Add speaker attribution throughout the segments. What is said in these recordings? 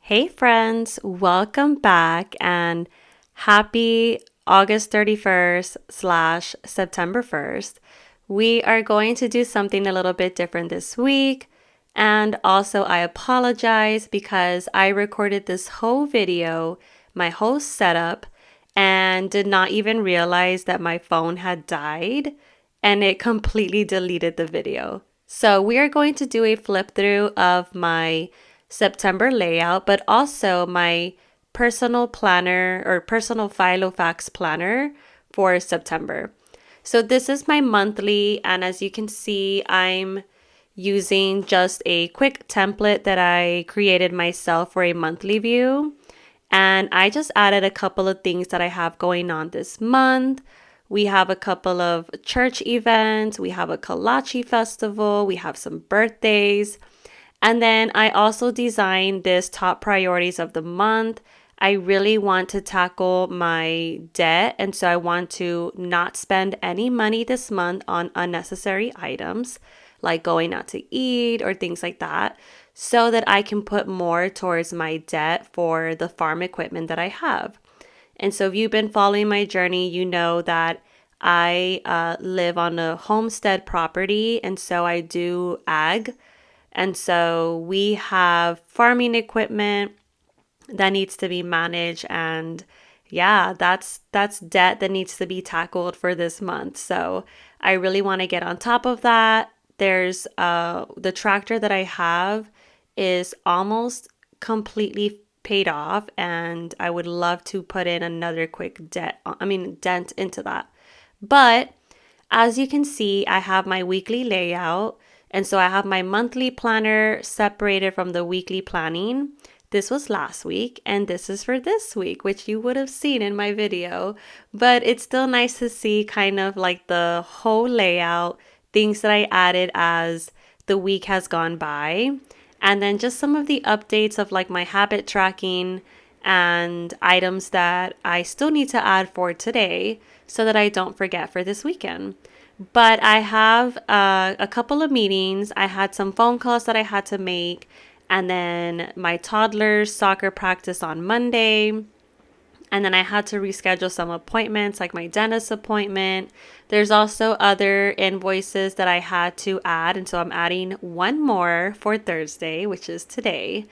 Speaker 1: Hey friends, welcome back and happy August 31st slash September 1st. We are going to do something a little bit different this week. And also, I apologize because I recorded this whole video, my whole setup, and did not even realize that my phone had died and it completely deleted the video. So, we are going to do a flip through of my September layout, but also my personal planner or personal Filofax planner for September. So this is my monthly, and as you can see, I'm using just a quick template that I created myself for a monthly view. And I just added a couple of things that I have going on this month. We have a couple of church events, we have a kolache festival, we have some birthdays. And then I also designed this top priorities of the month. I really want to tackle my debt. And so I want to not spend any money this month on unnecessary items like going out to eat or things like that, so that I can put more towards my debt for the farm equipment that I have. And so if you've been following my journey, you know that I live on a homestead property. And so I do ag. And so we have farming equipment that needs to be managed, and yeah, that's debt that needs to be tackled for this month. So I really want to get on top of that. There's the tractor that I have is almost completely paid off, and I would love to put in another quick dent into that. But as you can see, I have my weekly layout. And so I have my monthly planner separated from the weekly planning. This was last week, and this is for this week, which you would have seen in my video. But it's still nice to see kind of like the whole layout, things that I added as the week has gone by. And then just some of the updates of like my habit tracking and items that I still need to add for today so that I don't forget for this weekend. But I have a couple of meetings. I had some phone calls that I had to make, and then my toddler's soccer practice on Monday. And then I had to reschedule some appointments, like my dentist appointment. There's also other invoices that I had to add. And so I'm adding one more for Thursday, which is today.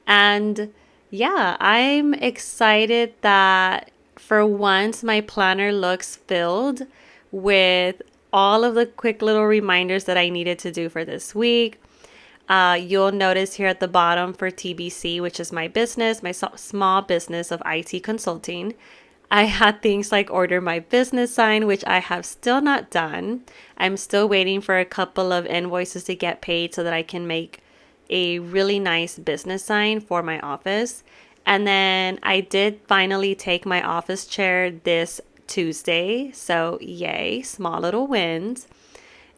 Speaker 1: And yeah, I'm excited that for once my planner looks filled with all of the quick little reminders that I needed to do for this week. You'll notice here at the bottom for TBC, which is my business, my small business of IT consulting. I had things like order my business sign, which I have still not done. I'm still waiting for a couple of invoices to get paid so that I can make a really nice business sign for my office. And then I did finally take my office chair this Tuesday. So, yay, small little wins.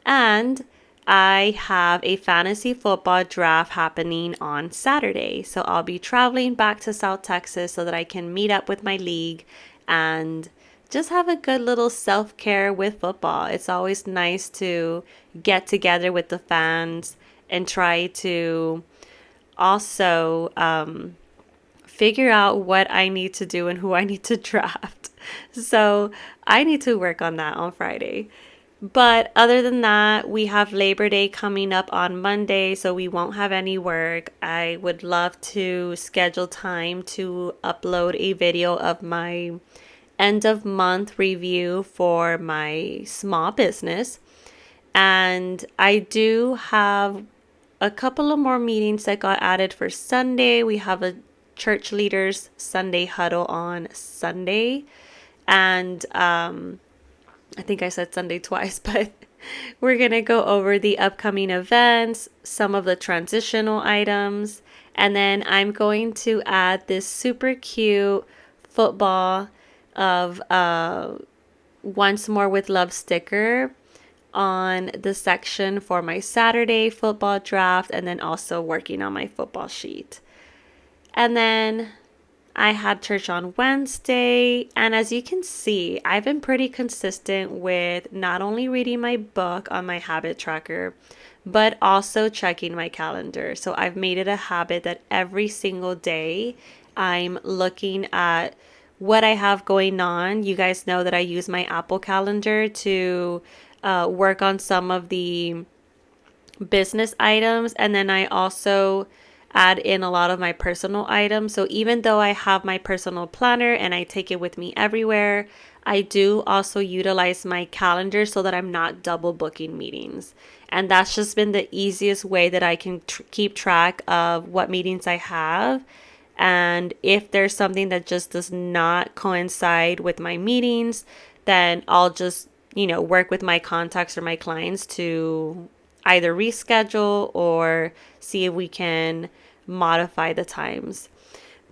Speaker 1: And I have a fantasy football draft happening on Saturday. So, I'll be traveling back to South Texas so that I can meet up with my league and just have a good little self-care with football. It's always nice to get together with the fans and try to also figure out what I need to do and who I need to draft. So I need to work on that on Friday. But other than that, we have Labor Day coming up on Monday, so we won't have any work. I would love to schedule time to upload a video of my end of month review for my small business. And I do have a couple of more meetings that got added for Sunday. We have a church leaders Sunday huddle on Sunday. And I think I said Sunday twice, but we're going to go over the upcoming events, some of the transitional items, and then I'm going to add this super cute football of Once More with Love sticker on the section for my Saturday football draft, and then also working on my football sheet. And then I had church on Wednesday, and as you can see, I've been pretty consistent with not only reading my book on my habit tracker, but also checking my calendar. So I've made it a habit that every single day I'm looking at what I have going on. You guys know that I use my Apple Calendar to work on some of the business items, and then I also add in a lot of my personal items. So even though I have my personal planner and I take it with me everywhere, I do also utilize my calendar so that I'm not double booking meetings. And that's just been the easiest way that I can keep track of what meetings I have. And if there's something that just does not coincide with my meetings, then I'll just, work with my contacts or my clients to either reschedule or see if we can modify the times.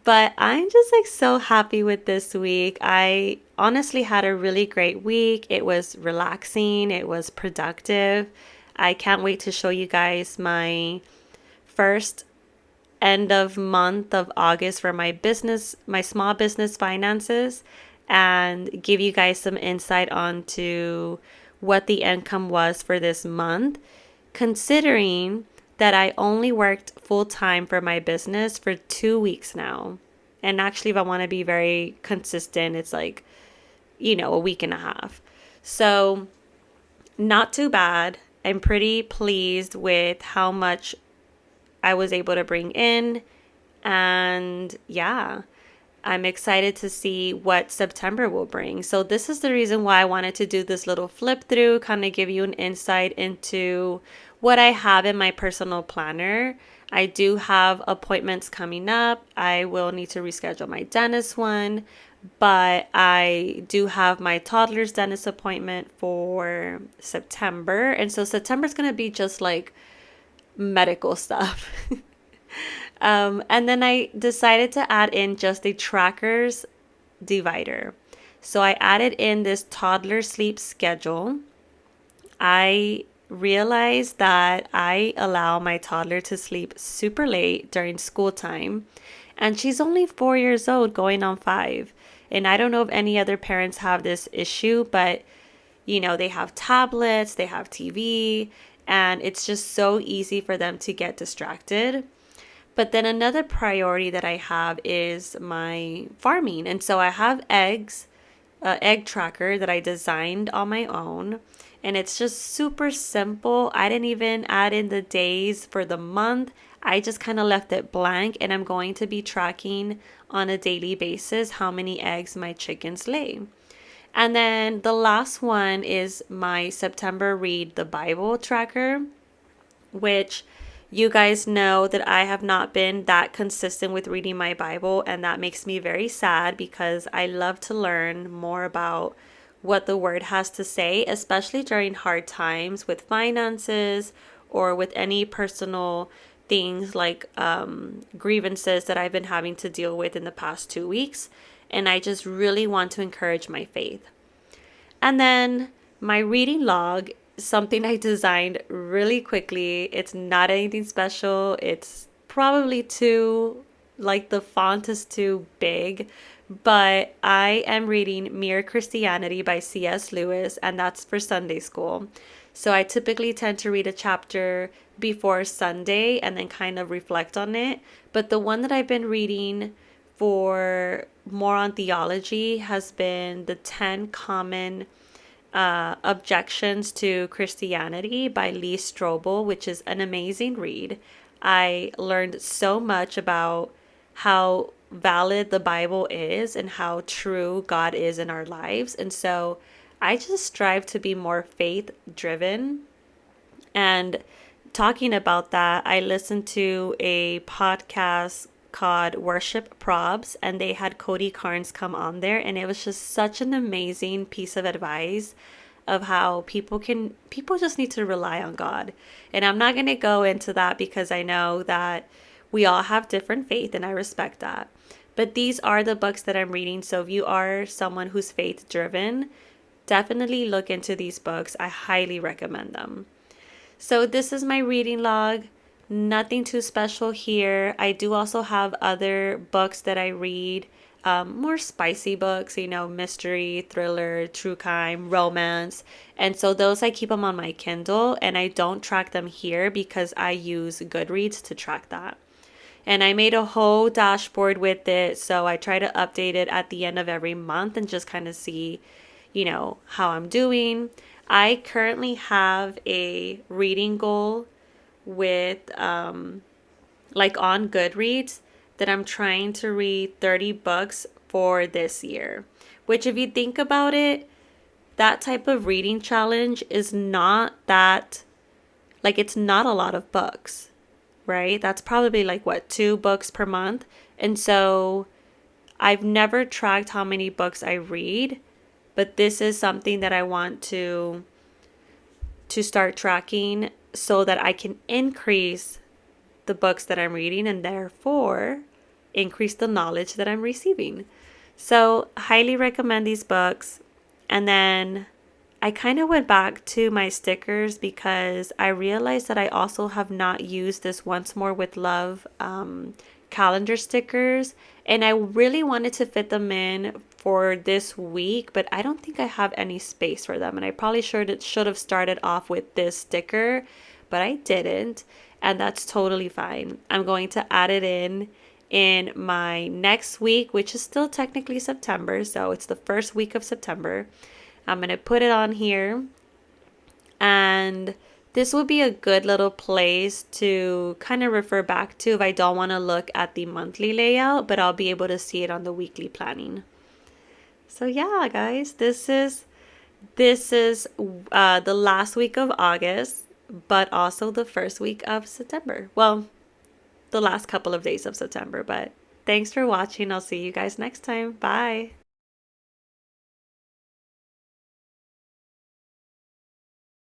Speaker 1: But I'm just like so happy with this week. I honestly had a really great week. It was relaxing, it was productive. I can't wait to show you guys my first end of month of August for my small business finances, and give you guys some insight onto what the income was for this month, considering that I only worked full time for my business for 2 weeks now. And actually, if I want to be very consistent, it's like, a week and a half. So, not too bad. I'm pretty pleased with how much I was able to bring in. And yeah, I'm excited to see what September will bring. So this is the reason why I wanted to do this little flip through, kind of give you an insight into what I have in my personal planner. I do have appointments coming up. I will need to reschedule my dentist one, but I do have my toddler's dentist appointment for September. And so September is going to be just like medical stuff. And then I decided to add in just a trackers divider. So I added in this toddler sleep schedule. I realized that I allow my toddler to sleep super late during school time, and she's only 4 years old, going on 5. And I don't know if any other parents have this issue, but they have tablets, they have TV, and it's just so easy for them to get distracted. But then another priority that I have is my farming. And so I have egg tracker that I designed on my own. And it's just super simple. I didn't even add in the days for the month. I just kind of left it blank. And I'm going to be tracking on a daily basis how many eggs my chickens lay. And then the last one is my September Read the Bible tracker, which you guys know that I have not been that consistent with reading my Bible, and that makes me very sad because I love to learn more about what the word has to say, especially during hard times with finances or with any personal things like grievances that I've been having to deal with in the past 2 weeks. And I just really want to encourage my faith. And then my reading log, something I designed really quickly. It's not anything special. It's probably the font is too big, but I am reading Mere Christianity by C.S. Lewis, and that's for Sunday school. So I typically tend to read a chapter before Sunday and then kind of reflect on it. But the one that I've been reading for more on theology has been the 10 Common Objections to Christianity by Lee Strobel, which is an amazing read. I learned so much about how valid the Bible is and how true God is in our lives. And so I just strive to be more faith driven. And talking about that, I listened to a podcast called Worship Probs, and they had Cody Carnes come on there, and it was just such an amazing piece of advice of how people just need to rely on God. And I'm not going to go into that because I know that we all have different faith, and I respect that. But these are the books that I'm reading. So if you are someone who's faith driven, definitely look into these books. I highly recommend them. So this is my reading log. Nothing too special here. I do also have other books that I read, more spicy books, mystery, thriller, true crime, romance. And so those I keep them on my Kindle and I don't track them here because I use Goodreads to track that. And I made a whole dashboard with it. So I try to update it at the end of every month and just kind of see, how I'm doing. I currently have a reading goal with like on Goodreads that I'm trying to read 30 books for this year. Which if you think about it, that type of reading challenge is not that like it's not a lot of books, right? That's probably like what, 2 books per month. And so I've never tracked how many books I read, but this is something that I want to start tracking so that I can increase the books that I'm reading and therefore increase the knowledge that I'm receiving. So, highly recommend these books. And then I kind of went back to my stickers because I realized that I also have not used this Once More with Love calendar stickers. And I really wanted to fit them in for this week, but I don't think I have any space for them. And I probably should have started off with this sticker, but I didn't. And that's totally fine. I'm going to add it in my next week, which is still technically September. So it's the first week of September. I'm going to put it on here. And this will be a good little place to kind of refer back to if I don't want to look at the monthly layout, but I'll be able to see it on the weekly planning. So yeah, guys, this is the last week of August, but also the first week of September. Well, the last couple of days of September, but thanks for watching. I'll see you guys next time. Bye.